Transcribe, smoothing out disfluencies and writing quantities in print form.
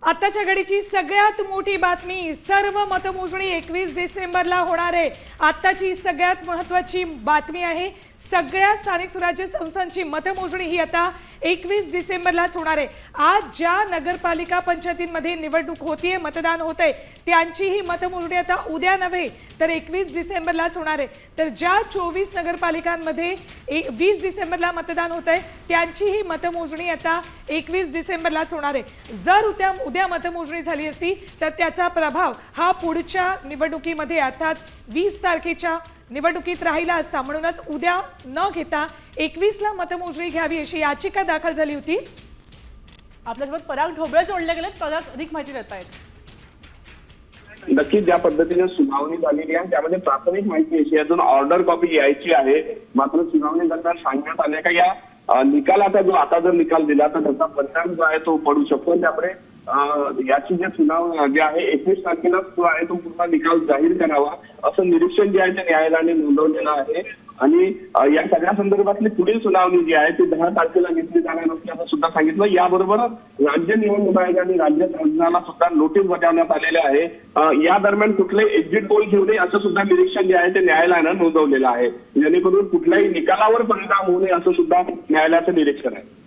आताच्या घडीची सगळ्यात मोठी बातमी, सर्व मतमोजणी 21 डिसेंबरला होणार आहे। आताची सगळ्यात महत्त्वाची बातमी आहे, सगळ्या स्थानिक स्वराज्य संस्थांची मतमोजणी ही आता 21 डिसेंबरलाच होणार आहे। आज ज्या नगरपालिका पंचायतींमध्ये निवडणूक होतीये, मतदान होतंय, त्यांची ही मतमोजणी आता उद्या नव्हे तर 21 डिसेंबरलाच होणार आहे। तर ज्या 24 नगरपालिकांमध्ये 20 डिसेंबरला मतदान होतंय, त्यांची ही मतमोजणी आता 21 डिसेंबरलाच होणार आहे। जर उद्या मतमोजणी झाली असती तर त्याचा प्रभाव हा पुढच्या निवडणुकीमध्ये अर्थात 20 तारखेच्या निवडणुकीत राहिला असता। म्हणूनच उद्या न घेता 21 ला मतमोजणी घ्यावी अशी याचिका दाखल झाली होती। आपल्यासोबत पराग ढोबळे जोडले गेलेत, पराग अधिक माहिती देतायत। नक्कीच ज्या पद्धतीने सुनावणी झालेली आहे त्यामध्ये प्राथमिक माहिती अशी अजून ऑर्डर कॉपी यायची आहे, मात्र सुनावणी दरम्यान सांगण्यात आले का या निकालाचा जो आता जर निकाल दिला तर त्याचा परिणाम जो आहे तो पडू शकतो। त्यामुळे याची जे सुनावणी जे आहे 21 तारखेला जो आहे तो पूर्ण निकाल जाहीर करावा असं निरीक्षण जे आहे ते न्यायालयाने नोंदवलेलं आहे। आणि या सगळ्या संदर्भातली पुढील सुनावणी जी आहे ती 10 तारखेला घेतली जाणार असल्याचं सुद्धा सांगितलं। याबरोबरच राज्य निवडणूक आयोगाने राज्य शासनाला सुद्धा नोटीस बजावण्यात आलेले आहे। या दरम्यान कुठले एक्झिट पोल घेऊ नये असं सुद्धा निरीक्षण जे आहे ते न्यायालयानं नोंदवलेलं आहे, जेणेकरून कुठल्याही निकालावर परिणाम होऊ नये असं सुद्धा न्यायालयाचं निरीक्षण आहे।